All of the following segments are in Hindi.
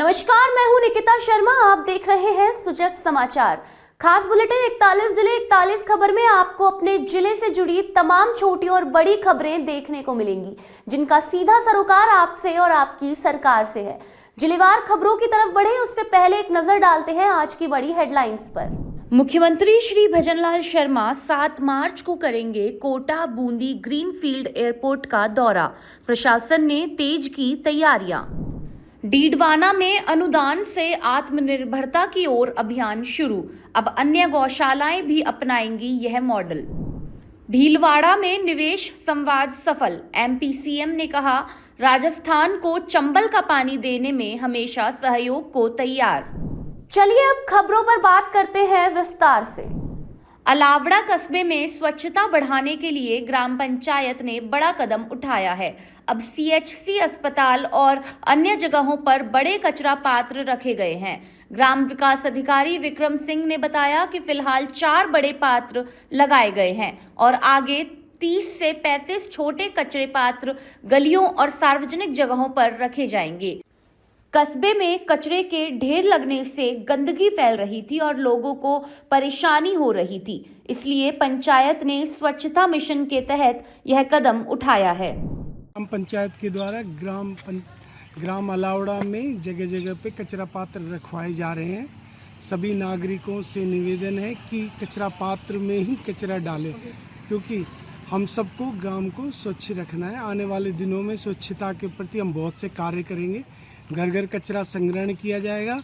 नमस्कार, मैं हूं निकिता शर्मा। आप देख रहे हैं सुजस समाचार। खास बुलेटिन 41 जिले 41 खबर में आपको अपने जिले से जुड़ी तमाम छोटी और बड़ी खबरें देखने को मिलेंगी, जिनका सीधा सरोकार आपसे और आपकी सरकार से है। जिलेवार खबरों की तरफ बढ़े उससे पहले एक नजर डालते हैं आज की बड़ी हेडलाइंस पर। मुख्यमंत्री श्री भजनलाल शर्मा 7 मार्च को करेंगे कोटा बूंदी ग्रीनफील्ड एयरपोर्ट का दौरा। प्रशासन ने तेज की तैयारियां। डीडवाना में अनुदान से आत्मनिर्भरता की ओर अभियान शुरू। अब अन्य गौशालाएं भी अपनाएंगी यह मॉडल। भीलवाड़ा में निवेश संवाद सफल। एमपी सीएम ने कहा, राजस्थान को चंबल का पानी देने में हमेशा सहयोग को तैयार। चलिए अब खबरों पर बात करते हैं विस्तार से। अलावड़ा कस्बे में स्वच्छता बढ़ाने के लिए ग्राम पंचायत ने बड़ा कदम उठाया है। अब सीएचसी अस्पताल और अन्य जगहों पर बड़े कचरा पात्र रखे गए हैं। ग्राम विकास अधिकारी विक्रम सिंह ने बताया कि फिलहाल 4 बड़े पात्र लगाए गए हैं और आगे 30 से 35 छोटे कचरे पात्र गलियों और सार्वजनिक जगहों पर रखे जाएंगे। कस्बे में कचरे के ढेर लगने से गंदगी फैल रही थी और लोगों को परेशानी हो रही थी, इसलिए पंचायत ने स्वच्छता मिशन के तहत यह कदम उठाया है। ग्राम पंचायत के द्वारा ग्राम अलावड़ा में जगह जगह पे कचरा पात्र रखवाए जा रहे हैं। सभी नागरिकों से निवेदन है कि कचरा पात्र में ही कचरा डालें, क्योंकि हम सबको ग्राम को स्वच्छ रखना है। आने वाले दिनों में स्वच्छता के प्रति हम बहुत से कार्य करेंगे। घर घर कचरा संग्रहण किया जाएगा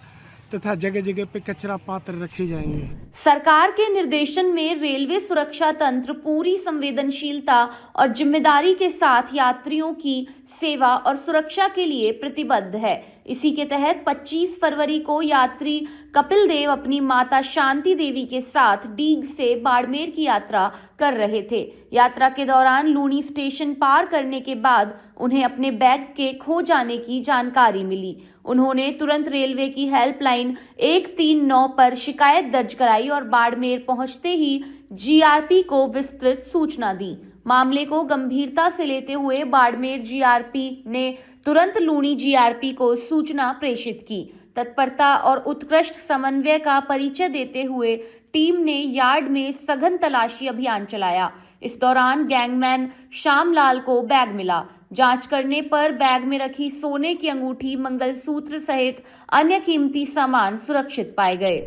तथा जगह जगह पे कचरा पात्र रखे जाएंगे। सरकार के निर्देशन में रेलवे सुरक्षा तंत्र पूरी संवेदनशीलता और जिम्मेदारी के साथ यात्रियों की सेवा और सुरक्षा के लिए प्रतिबद्ध है। इसी के तहत 25 फरवरी को यात्री कपिल देव अपनी माता शांति देवी के साथ डीग से बाड़मेर की यात्रा कर रहे थे। यात्रा के दौरान लूनी स्टेशन पार करने के बाद उन्हें अपने बैग के खो जाने की जानकारी मिली। उन्होंने तुरंत रेलवे की हेल्पलाइन 139 पर शिकायत दर्ज कराई और बाड़मेर पहुंचते ही जीआरपी को विस्तृत सूचना दी। मामले को गंभीरता से लेते हुए बाड़मेर जीआरपी ने तुरंत लूनी जीआरपी को सूचना प्रेषित की। तत्परता और उत्कृष्ट समन्वय का परिचय देते हुए टीम ने यार्ड में सघन तलाशी अभियान चलाया। इस दौरान गैंगमैन श्यामलाल को बैग मिला। जांच करने पर बैग में रखी सोने की अंगूठी, मंगलसूत्र सहित अन्य कीमती सामान सुरक्षित पाए गए।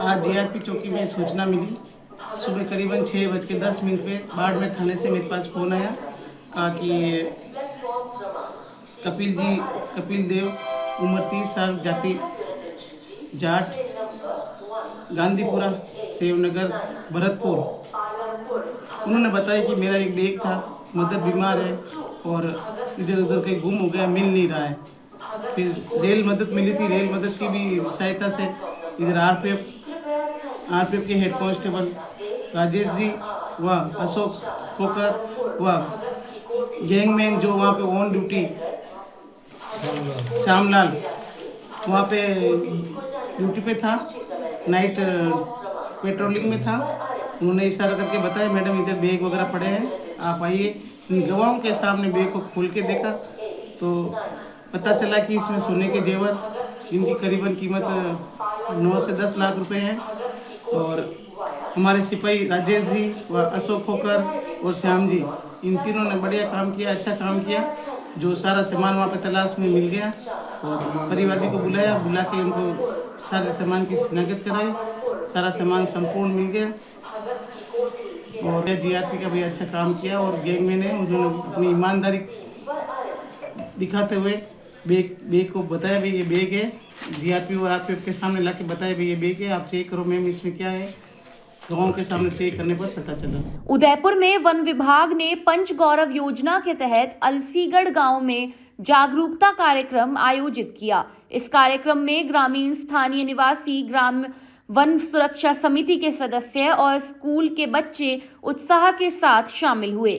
आज जीआरपी चौकी में सूचना मिली। सुबह करीबन 6:10 पे बाड़मेर थाने से मेरे पास फोन आया, कहा कि कपिल देव उम्र 30 साल, जाति जाट, गांधीपुरा, सेवनगर, भरतपुर। उन्होंने बताया कि मेरा एक बैग था, मदर बीमार है और इधर उधर कहीं गुम हो गया, मिल नहीं रहा है। फिर रेल मदद मिली थी, रेल मदद की भी सहायता से इधर आरपीएफ के हेड कांस्टेबल राजेश जी व अशोक खोकर व गैंगमैन जो वहाँ पे ऑन ड्यूटी श्यामलाल वहाँ पे ड्यूटी पे था, नाइट पेट्रोलिंग में था। उन्होंने इशारा करके बताया, मैडम इधर बैग वगैरह पड़े हैं, आप आइए। गवाहों के सामने बैग को खोल के देखा तो पता चला कि इसमें सोने के जेवर, जिनकी करीबन कीमत 9 से 10 लाख रुपए है। और हमारे सिपाही राजेश जी व अशोक खोकर और श्याम जी, इन तीनों ने बढ़िया काम किया, अच्छा काम किया। जो सारा सामान वहाँ पे तलाश में मिल गया और परिवादी को बुला के उनको सारे सामान की शिनाख्त कराई। सारा सामान संपूर्ण मिल गया और जीआरपी का भी अच्छा काम किया। और गैंगमैन ने उन्होंने अपनी ईमानदारी दिखाते हुए बैग को बताया, भाई ये बैग है। जीआरपी और आरपीएफ के सामने लाके बताया, भाई ये बैग है, आप चेक करो मैम इसमें क्या है। गाँव के सामने चेक करने पर पता चला। उदयपुर में वन विभाग ने पंच गौरव योजना के तहत अलसीगढ़ गांव में जागरूकता कार्यक्रम आयोजित किया। इस कार्यक्रम में ग्रामीण, स्थानीय निवासी, ग्राम वन सुरक्षा समिति के सदस्य और स्कूल के बच्चे उत्साह के साथ शामिल हुए।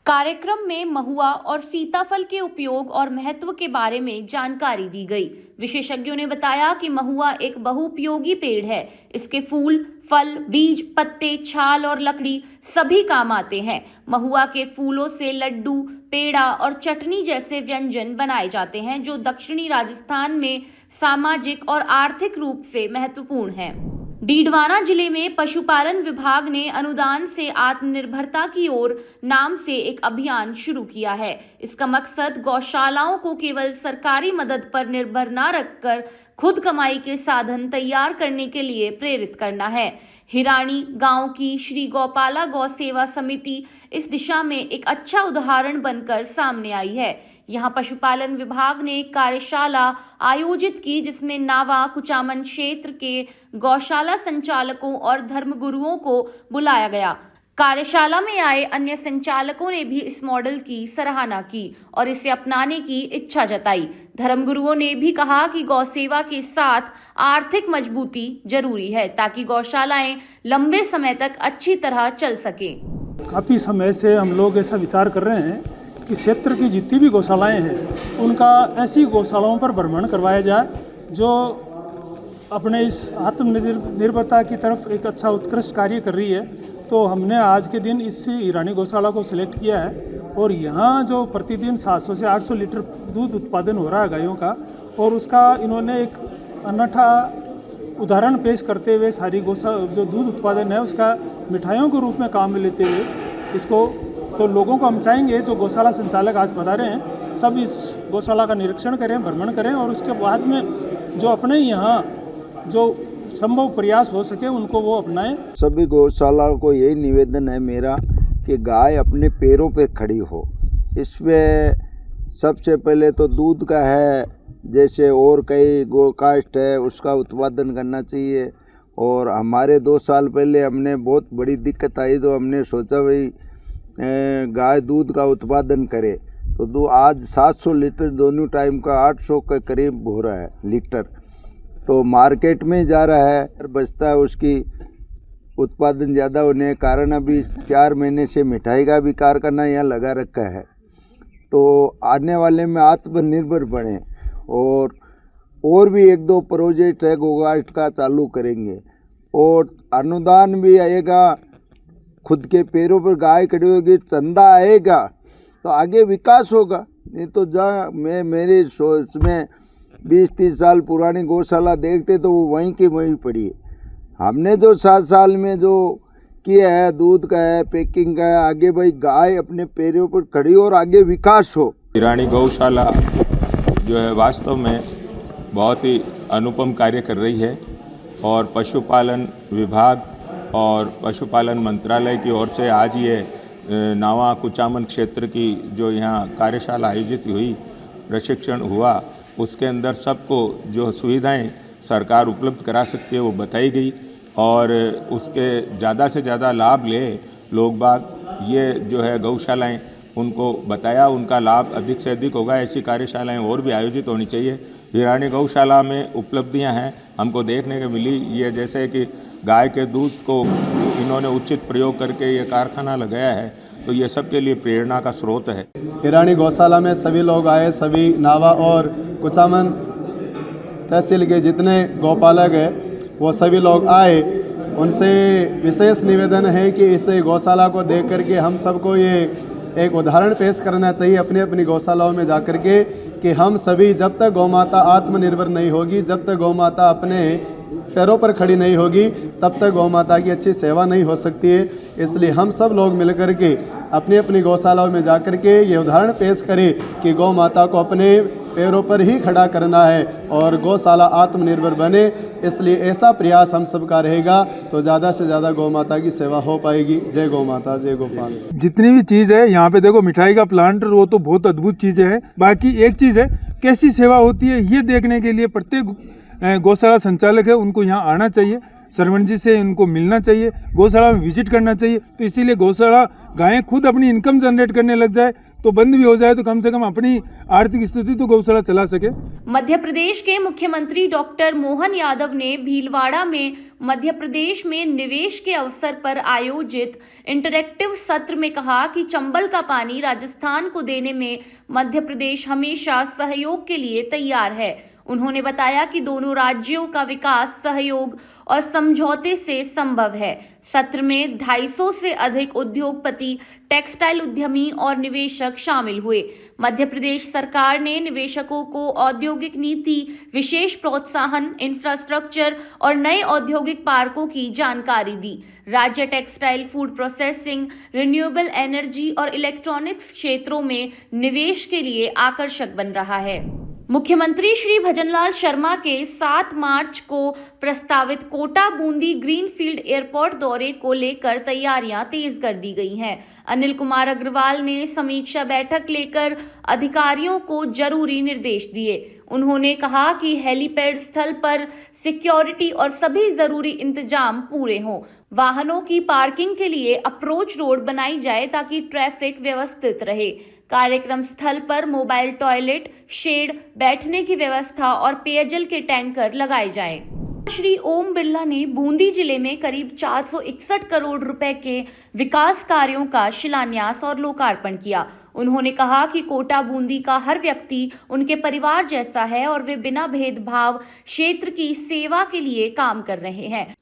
कार्यक्रम में महुआ और सीताफल के उपयोग और महत्व के बारे में जानकारी दी गई। विशेषज्ञों ने बताया कि महुआ एक बहुउपयोगी पेड़ है। इसके फूल, फल, बीज, पत्ते, छाल और लकड़ी सभी काम आते हैं। महुआ के फूलों से लड्डू, पेड़ा और चटनी जैसे व्यंजन बनाए जाते हैं, जो दक्षिणी राजस्थान में सामाजिक और आर्थिक रूप से महत्वपूर्ण है। डीडवाना जिले में पशुपालन विभाग ने अनुदान से आत्मनिर्भरता की ओर नाम से एक अभियान शुरू किया है। इसका मकसद गौशालाओं को केवल सरकारी मदद पर निर्भर न रखकर खुद कमाई के साधन तैयार करने के लिए प्रेरित करना है। हिरानी गांव की श्री गौपाला गौ सेवा समिति इस दिशा में एक अच्छा उदाहरण बनकर सामने आई है। यहाँ पशुपालन विभाग ने एक कार्यशाला आयोजित की, जिसमें नावा कुचामन क्षेत्र के गौशाला संचालकों और धर्मगुरुओं को बुलाया गया। कार्यशाला में आए अन्य संचालकों ने भी इस मॉडल की सराहना की और इसे अपनाने की इच्छा जताई। धर्मगुरुओं ने भी कहा कि गौ सेवा के साथ आर्थिक मजबूती जरूरी है, ताकि गौशालाएं लंबे समय तक अच्छी तरह चल सके। काफ़ी समय से हम लोग ऐसा विचार कर रहे हैं कि क्षेत्र की जितनी भी गौशालाएं हैं उनका ऐसी गौशालाओं पर भ्रमण करवाया जाए जो अपने इस आत्मनिर्भरता की तरफ एक अच्छा उत्कृष्ट कार्य कर रही है। तो हमने आज के दिन इस ईरानी गौशाला को सिलेक्ट किया है और यहाँ जो प्रतिदिन 700 से 800 लीटर दूध उत्पादन हो रहा है गायों का, और उसका इन्होंने एक अनूठा उदाहरण पेश करते हुए सारी जो दूध उत्पादन है उसका मिठाइयों के रूप में काम में लेते हुए इसको, तो लोगों को हम चाहेंगे जो गौशाला संचालक आज बता रहे हैं सब इस गौशाला का निरीक्षण करें, भ्रमण करें और उसके बाद में जो अपने यहाँ जो संभव प्रयास हो सके उनको वो अपनाएं। सभी गौशालाओं को यही निवेदन है मेरा कि गाय अपने पैरों पर खड़ी हो। इसमें सबसे पहले तो दूध का है, जैसे और कई गोकास्ट है उसका उत्पादन करना चाहिए। और हमारे 2 साल पहले हमने बहुत बड़ी दिक्कत आई तो हमने सोचा भाई गाय दूध का उत्पादन करे, तो आज 700 लीटर दोनों टाइम का 800 के करीब हो रहा है लीटर, तो मार्केट में जा रहा है, बचता है उसकी उत्पादन ज़्यादा होने के कारण अभी 4 महीने से मिठाई का भी कारखाना यहाँ लगा रखा है। तो आने वाले में आत्मनिर्भर बने और भी 1-2 प्रोजेक्ट है गोकास्ट का चालू करेंगे और अनुदान भी आएगा। खुद के पैरों पर गाय खड़ी होगी, चंदा आएगा तो आगे विकास होगा। नहीं तो जहाँ मेरी सोच में 20-30 साल पुरानी गौशाला देखते तो वो वहीं की वहीं पड़ी है। हमने जो 7 साल में जो किया है, दूध का है, पैकिंग का है, आगे भाई गाय अपने पैरों पर खड़ी और आगे विकास हो। ईरानी गौशाला जो है वास्तव में बहुत ही अनुपम कार्य कर रही है और पशुपालन विभाग और पशुपालन मंत्रालय की ओर से आज ये नावा कुचामन क्षेत्र की जो यहाँ कार्यशाला आयोजित हुई, प्रशिक्षण हुआ, उसके अंदर सबको जो सुविधाएं सरकार उपलब्ध करा सकती है वो बताई गई और उसके ज़्यादा से ज़्यादा लाभ ले लोग बाग। ये जो है गौशालाएं उनको बताया, उनका लाभ अधिक से अधिक होगा। ऐसी कार्यशालाएं और भी आयोजित होनी चाहिए। हिरानी गौशाला में उपलब्धियां हैं हमको देखने को मिली, ये जैसे कि गाय के दूध को इन्होंने उचित प्रयोग करके ये कारखाना लगाया है, तो ये सबके लिए प्रेरणा का स्रोत है। हिरानी गौशाला में सभी लोग आए, सभी नावा और कुचामन तहसील के जितने गौपालक हैं वो सभी लोग आए। उनसे विशेष निवेदन है कि इस गौशाला को देख करके हम सबको ये एक उदाहरण पेश करना चाहिए अपनी अपनी गौशालाओं में जाकर के कि हम सभी जब तक गौ माता आत्मनिर्भर नहीं होगी, जब तक गौ माता अपने पैरों पर खड़ी नहीं होगी, तब तक गौ माता की अच्छी सेवा नहीं हो सकती है। इसलिए हम सब लोग मिलकर के अपनी अपनी गौशालाओं में जाकर के ये उदाहरण पेश करें कि गौ माता को अपने पैरों पर ही खड़ा करना है और गौशाला आत्मनिर्भर बने। इसलिए ऐसा प्रयास हम सबका रहेगा तो ज़्यादा से ज़्यादा गौ माता की सेवा हो पाएगी। जय गौ माता, जय गोपाल। जितनी भी चीज़ है यहाँ पे देखो, मिठाई का प्लांट वो तो बहुत अद्भुत चीज़ें है। बाकी एक चीज़ है कैसी सेवा होती है ये देखने के लिए प्रत्येक गौशाला संचालक है उनको यहाँ आना चाहिए, सरवण जी से उनको मिलना चाहिए, गौशाला में विजिट करना चाहिए। तो इसीलिए गौशाला गायें खुद अपनी इनकम जनरेट करने लग जाए तो बंद भी हो जाए तो कम से कम अपनी आर्थिक स्थिति तो गौशाला चला सके। मध्य प्रदेश के मुख्यमंत्री डॉक्टर मोहन यादव ने भीलवाड़ा में मध्य प्रदेश में निवेश के अवसर पर आयोजित इंटरैक्टिव सत्र में कहा कि चंबल का पानी राजस्थान को देने में मध्य प्रदेश हमेशा सहयोग के लिए तैयार है। उन्होंने बताया कि दोनों राज्यों का विकास सहयोग और समझौते से संभव है। सत्र में 250 से अधिक उद्योगपति, टेक्सटाइल उद्यमी और निवेशक शामिल हुए। मध्य प्रदेश सरकार ने निवेशकों को औद्योगिक नीति, विशेष प्रोत्साहन, इंफ्रास्ट्रक्चर और नए औद्योगिक पार्कों की जानकारी दी। राज्य textile, food processing, renewable energy और इलेक्ट्रॉनिक्स क्षेत्रों में निवेश के लिए आकर्षक बन रहा है। मुख्यमंत्री श्री भजनलाल शर्मा के 7 मार्च को प्रस्तावित कोटा बूंदी ग्रीनफील्ड एयरपोर्ट दौरे को लेकर तैयारियां तेज कर दी गई हैं। अनिल कुमार अग्रवाल ने समीक्षा बैठक लेकर अधिकारियों को जरूरी निर्देश दिए। उन्होंने कहा कि हेलीपैड स्थल पर सिक्योरिटी और सभी जरूरी इंतजाम पूरे हों। वाहनों की पार्किंग के लिए अप्रोच रोड बनाई जाए ताकि ट्रैफिक व्यवस्थित रहे। कार्यक्रम स्थल पर मोबाइल टॉयलेट, शेड, बैठने की व्यवस्था और पेयजल के टैंकर लगाए जाएं। श्री ओम बिरला ने बूंदी जिले में करीब 461 करोड़ रुपए के विकास कार्यों का शिलान्यास और लोकार्पण किया। उन्होंने कहा कि कोटा बूंदी का हर व्यक्ति उनके परिवार जैसा है और वे बिना भेदभाव क्षेत्र की सेवा के लिए काम कर रहे हैं।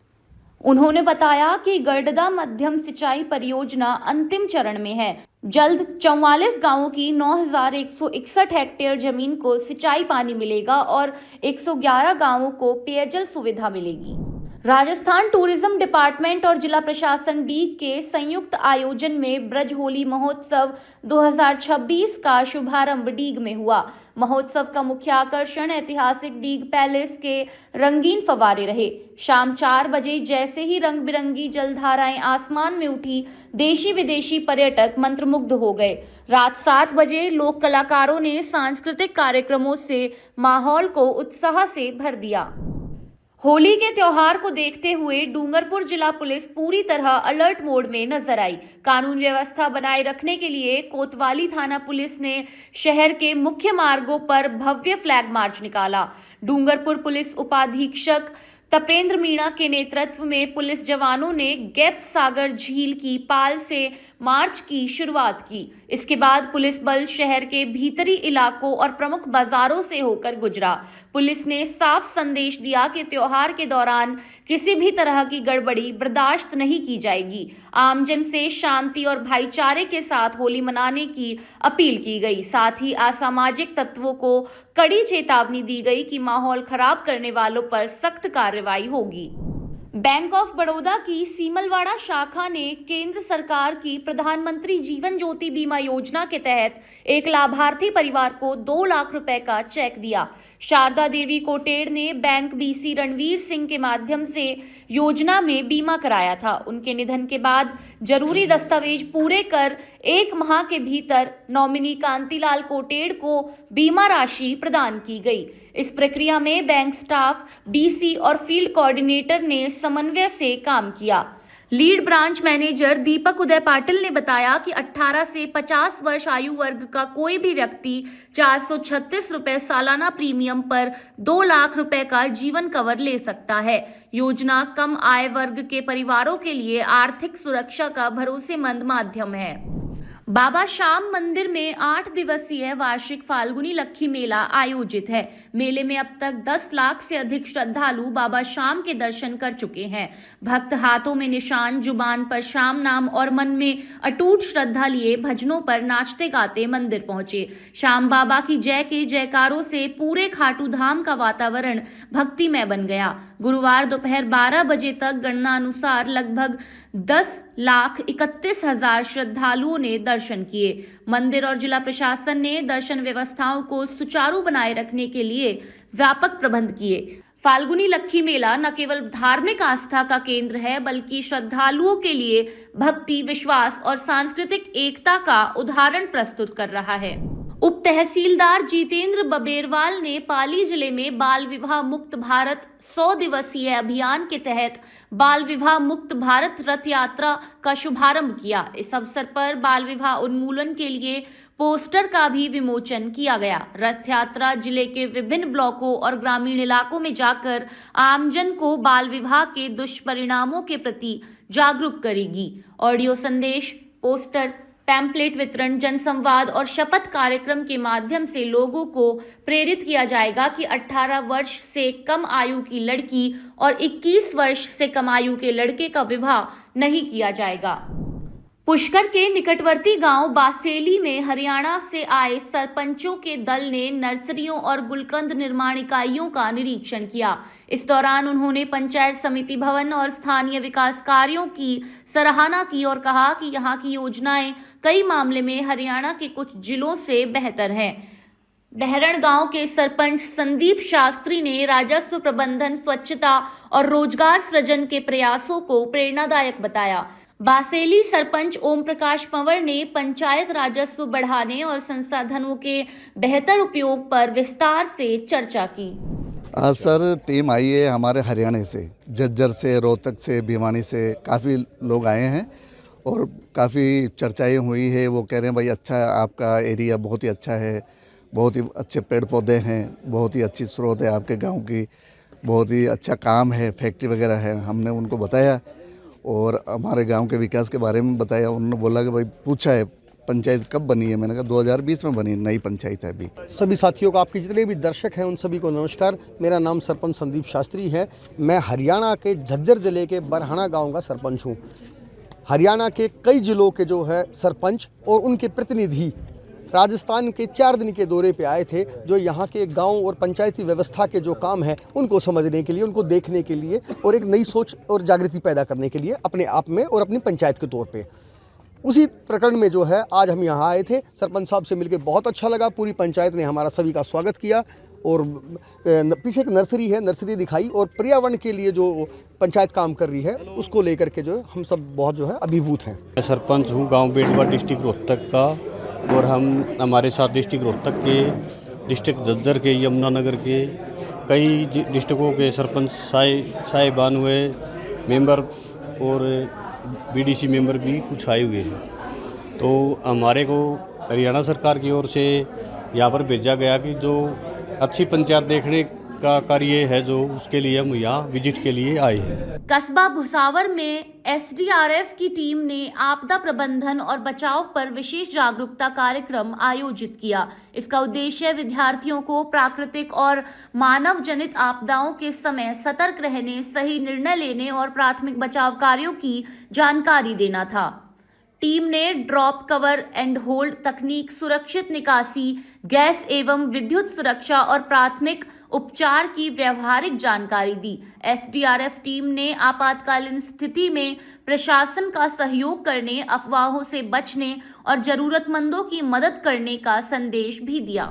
उन्होंने बताया कि गरडदा मध्यम सिंचाई परियोजना अंतिम चरण में है। जल्द 44 गांवों की 9,161 हेक्टेयर जमीन को सिंचाई पानी मिलेगा और 111 गांवों को पेयजल सुविधा मिलेगी। राजस्थान टूरिज्म डिपार्टमेंट और जिला प्रशासन डीग के संयुक्त आयोजन में ब्रज होली महोत्सव 2026 का शुभारंभ डीग में हुआ। महोत्सव का मुख्य आकर्षण ऐतिहासिक डीग पैलेस के रंगीन फव्वारे रहे। शाम 4 बजे जैसे ही रंग बिरंगी जलधाराएं आसमान में उठी, देशी विदेशी पर्यटक मंत्रमुग्ध हो गए। रात 7 बजे लोक कलाकारों ने सांस्कृतिक कार्यक्रमों से माहौल को उत्साह से भर दिया। होली के त्योहार को देखते हुए डूंगरपुर जिला पुलिस पूरी तरह अलर्ट मोड में नजर आई। कानून व्यवस्था बनाए रखने के लिए कोतवाली थाना पुलिस ने शहर के मुख्य मार्गों पर भव्य फ्लैग मार्च निकाला। डूंगरपुर पुलिस उपाधीक्षक तपेंद्र मीणा के नेतृत्व में पुलिस जवानों ने गैप सागर झील की पाल से मार्च की शुरुआत की। इसके बाद पुलिस बल शहर के भीतरी इलाकों और प्रमुख बाजारों से होकर गुजरा। पुलिस ने साफ संदेश दिया कि त्योहार के दौरान किसी भी तरह की गड़बड़ी बर्दाश्त नहीं की जाएगी। आमजन से शांति और भाईचारे के साथ होली मनाने की अपील की गई। साथ ही असामाजिक तत्वों को कड़ी चेतावनी दी गई कि माहौल खराब करने वालों पर सख्त कार्रवाई होगी। बैंक ऑफ बड़ौदा की सीमलवाड़ा शाखा ने केंद्र सरकार की प्रधानमंत्री जीवन ज्योति बीमा योजना के तहत एक लाभार्थी परिवार को 2 लाख रुपए का चेक दिया। शारदा देवी कोटेड़ ने बैंक बीसी रणवीर सिंह के माध्यम से योजना में बीमा कराया था। उनके निधन के बाद जरूरी दस्तावेज पूरे कर 1 माह के भीतर नॉमिनी कांतिलाल कोटेड़ को बीमा राशि प्रदान की गई। इस प्रक्रिया में बैंक स्टाफ, बीसी और फील्ड कोऑर्डिनेटर ने समन्वय से काम किया। लीड ब्रांच मैनेजर दीपक उदय पाटिल ने बताया कि 18 से 50 वर्ष आयु वर्ग का कोई भी व्यक्ति 436 रुपए सालाना प्रीमियम पर 2 लाख रुपए का जीवन कवर ले सकता है। योजना कम आय वर्ग के परिवारों के लिए आर्थिक सुरक्षा का भरोसेमंद माध्यम है। बाबा श्याम मंदिर में 8 दिवसीय वार्षिक फाल्गुनी लक्खी मेला आयोजित है। मेले में अब तक 10 लाख से अधिक श्रद्धालु बाबा श्याम के दर्शन कर चुके हैं। भक्त हाथों में निशान, जुबान पर श्याम नाम और मन में अटूट श्रद्धा लिए भजनों पर नाचते गाते मंदिर पहुंचे। श्याम बाबा की जय के जयकारों से पूरे खाटू धाम का वातावरण भक्तिमय बन गया। गुरुवार दोपहर 12 बजे तक गणना अनुसार लगभग 10,31,000 श्रद्धालुओं ने दर्शन किए। मंदिर और जिला प्रशासन ने दर्शन व्यवस्थाओं को सुचारू बनाए रखने के लिए व्यापक प्रबंध किए। फाल्गुनी लक्खी मेला न केवल धार्मिक आस्था का केंद्र है, बल्कि श्रद्धालुओं के लिए भक्ति, विश्वास और सांस्कृतिक एकता का उदाहरण प्रस्तुत कर रहा है। उप तहसीलदार जितेंद्र बबेरवाल ने पाली जिले में बाल विवाह मुक्त भारत 100 दिवसीय अभियान के तहत बाल विवाह मुक्त भारत रथ यात्रा का शुभारंभ किया। इस अवसर पर बाल विवाह उन्मूलन के लिए पोस्टर का भी विमोचन किया गया। रथ यात्रा जिले के विभिन्न ब्लॉकों और ग्रामीण इलाकों में जाकर आमजन को बाल विवाह के दुष्परिणामों के प्रति जागरूक करेगी। ऑडियो संदेश, पोस्टर, पैम्पलेट वितरण, जनसंवाद और शपथ कार्यक्रम के माध्यम से लोगों को प्रेरित किया जाएगा कि 18 वर्ष से कम आयु की लड़की और 21 वर्ष से कम आयु के लड़के का विवाह नहीं किया जाएगा। पुष्कर के निकटवर्ती गांव बासेली में हरियाणा से आए सरपंचों के दल ने नर्सरियों और गुलकंद निर्माण इकाइयों का निरीक्षण किया। इस दौरान उन्होंने पंचायत समिति भवन और स्थानीय विकास कार्यों की सराहना की और कहा कि यहां की योजनाएं कई मामले में हरियाणा के कुछ जिलों से बेहतर हैं। बहरण गांव के सरपंच संदीप शास्त्री ने राजस्व प्रबंधन, स्वच्छता और रोजगार सृजन के प्रयासों को प्रेरणादायक बताया। बासेली सरपंच ओम प्रकाश पंवर ने पंचायत राजस्व बढ़ाने और संसाधनों के बेहतर उपयोग पर विस्तार से चर्चा की। सर, टीम आई है हमारे हरियाणा से, झज्जर से, रोहतक से, भिवानी से काफ़ी लोग आए हैं और काफ़ी चर्चाएं हुई है। वो कह रहे हैं भाई अच्छा आपका एरिया बहुत ही अच्छा है, बहुत ही अच्छे पेड़ पौधे हैं, बहुत ही अच्छी स्रोत है आपके गांव की, बहुत ही अच्छा काम है, फैक्ट्री वगैरह है। हमने उनको बताया और हमारे गांव के विकास के बारे में बताया। उन्होंने बोला कि भाई पूछा है पंचायत कब बनी है, मैंने कहा 2020 में बनी, नई पंचायत है अभी। सभी साथियों को, आपके जितने भी दर्शक हैं उन सभी को नमस्कार। मेरा नाम सरपंच संदीप शास्त्री है। मैं हरियाणा के झज्जर ज़िले के बरहाना गांव का सरपंच हूं। हरियाणा के कई ज़िलों के जो है सरपंच और उनके प्रतिनिधि राजस्थान के 4 दिन के दौरे पे आए थे, जो यहाँ के गांव और पंचायती व्यवस्था के जो काम है उनको समझने के लिए, उनको देखने के लिए और एक नई सोच और जागृति पैदा करने के लिए अपने आप में और अपनी पंचायत के तौर पे। उसी प्रकरण में जो है आज हम यहाँ आए थे। सरपंच साहब से मिलकर बहुत अच्छा लगा। पूरी पंचायत ने हमारा सभी का स्वागत किया और पीछे एक नर्सरी है, नर्सरी दिखाई और पर्यावरण के लिए जो पंचायत काम कर रही है उसको लेकर के जो है हम सब बहुत जो है अभिभूत हैं। मैं सरपंच हूँ गांव बेटवा डिस्ट्रिक्ट रोहतक का और हमारे साथ डिस्ट्रिक्ट रोहतक के, डिस्ट्रिक्ट झज्जर के, यमुनानगर के कई डिस्ट्रिक्टों के सरपंच साहिबान हुए, मेंबर और बीडीसी मेंबर भी कुछ आए हुए हैं। तो हमारे को हरियाणा सरकार की ओर से यहाँ पर भेजा गया कि जो अच्छी पंचायत देखने का कार्य है जो उसके लिए हम यहाँ विजिट के लिए आए हैं। कस्बा भुसावर में एसडीआरएफ की टीम ने आपदा प्रबंधन और बचाव पर विशेष जागरूकता कार्यक्रम आयोजित किया। इसका उद्देश्य विद्यार्थियों को प्राकृतिक और मानव जनित आपदाओं के समय सतर्क रहने, सही निर्णय लेने और प्राथमिक बचाव कार्यों की जानकारी देना था। टीम ने ड्रॉप, कवर एंड होल्ड तकनीक, सुरक्षित निकासी, गैस एवं विद्युत सुरक्षा और प्राथमिक उपचार की व्यवहारिक जानकारी दी। एसडीआरएफ टीम ने आपातकालीन स्थिति में प्रशासन का सहयोग करने, अफवाहों से बचने और जरूरतमंदों की मदद करने का संदेश भी दिया।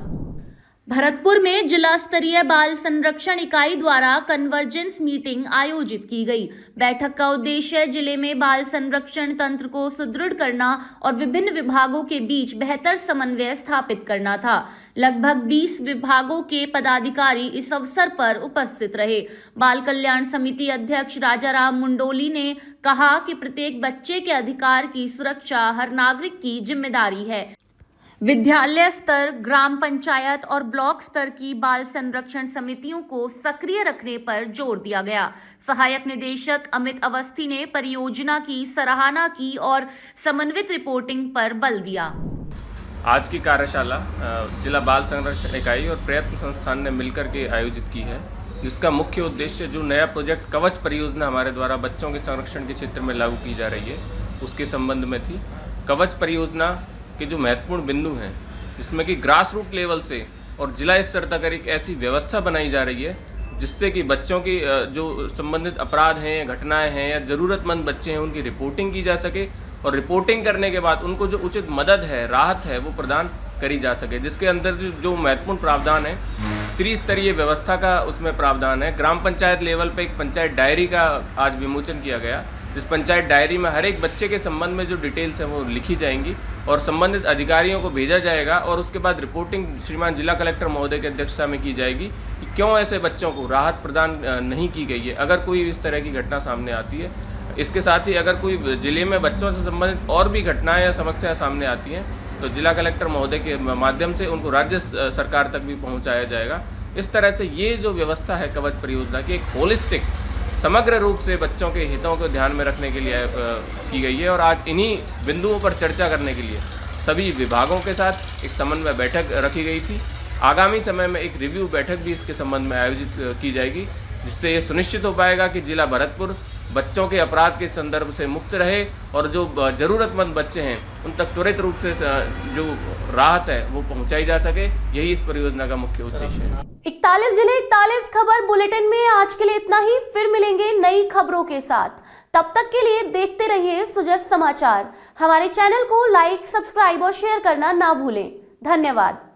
भरतपुर में जिला स्तरीय बाल संरक्षण इकाई द्वारा कन्वर्जेंस मीटिंग आयोजित की गई। बैठक का उद्देश्य जिले में बाल संरक्षण तंत्र को सुदृढ़ करना और विभिन्न विभागों के बीच बेहतर समन्वय स्थापित करना था। लगभग 20 विभागों के पदाधिकारी इस अवसर पर उपस्थित रहे। बाल कल्याण समिति अध्यक्ष राजाराम मुंडोली ने कहा कि प्रत्येक बच्चे के अधिकार की सुरक्षा हर नागरिक की जिम्मेदारी है। विद्यालय स्तर, ग्राम पंचायत और ब्लॉक स्तर की बाल संरक्षण समितियों को सक्रिय रखने पर जोर दिया गया। सहायक निदेशक अमित अवस्थी ने परियोजना की सराहना की और समन्वित रिपोर्टिंग पर बल दिया। आज की कार्यशाला जिला बाल संरक्षण इकाई और प्रयत्न संस्थान ने मिलकर के आयोजित की है, जिसका मुख्य उद्देश्य जो नया प्रोजेक्ट कवच परियोजना हमारे द्वारा बच्चों के संरक्षण के क्षेत्र में लागू की जा रही है उसके संबंध में थी। कवच परियोजना के जो महत्वपूर्ण बिंदु हैं, जिसमें कि ग्रास रूट लेवल से और जिला स्तर तक एक ऐसी व्यवस्था बनाई जा रही है जिससे कि बच्चों की जो संबंधित अपराध हैं, घटनाएं हैं या ज़रूरतमंद बच्चे हैं उनकी रिपोर्टिंग की जा सके और रिपोर्टिंग करने के बाद उनको जो उचित मदद है, राहत है, वो प्रदान करी जा सके। जिसके अंदर जो महत्वपूर्ण प्रावधान है, त्रिस्तरीय व्यवस्था का उसमें प्रावधान है। ग्राम पंचायत लेवल पे एक पंचायत डायरी का आज विमोचन किया गया, जिस पंचायत डायरी में हर एक बच्चे के संबंध में जो डिटेल्स हैं वो लिखी जाएंगी और संबंधित अधिकारियों को भेजा जाएगा और उसके बाद रिपोर्टिंग श्रीमान जिला कलेक्टर महोदय की अध्यक्षता में की जाएगी कि क्यों ऐसे बच्चों को राहत प्रदान नहीं की गई है अगर कोई इस तरह की घटना सामने आती है। इसके साथ ही अगर कोई जिले में बच्चों से संबंधित और भी घटनाएं या समस्याएं सामने आती हैं तो जिला कलेक्टर महोदय के माध्यम से उनको राज्य सरकार तक भी पहुँचाया जाएगा। इस तरह से ये जो व्यवस्था है कवच परियोजना की, एक होलिस्टिक समग्र रूप से बच्चों के हितों को ध्यान में रखने के लिए की गई है और आज इन्हीं बिंदुओं पर चर्चा करने के लिए सभी विभागों के साथ एक समन्वय बैठक रखी गई थी। आगामी समय में एक रिव्यू बैठक भी इसके संबंध में आयोजित की जाएगी, जिससे ये सुनिश्चित हो पाएगा कि जिला भरतपुर बच्चों के अपराध के संदर्भ से मुक्त रहे और जो ज़रूरतमंद बच्चे हैं उन तक त्वरित रूप से जो राहत है वो पहुंचाई जा सके। यही इस परियोजना का मुख्य उद्देश्य है। 41 जिले 41 खबर बुलेटिन में आज के लिए इतना ही। फिर मिलेंगे नई खबरों के साथ। तब तक के लिए देखते रहिए सुजस समाचार। हमारे चैनल को लाइक, सब्सक्राइब और शेयर करना ना भूलें। धन्यवाद।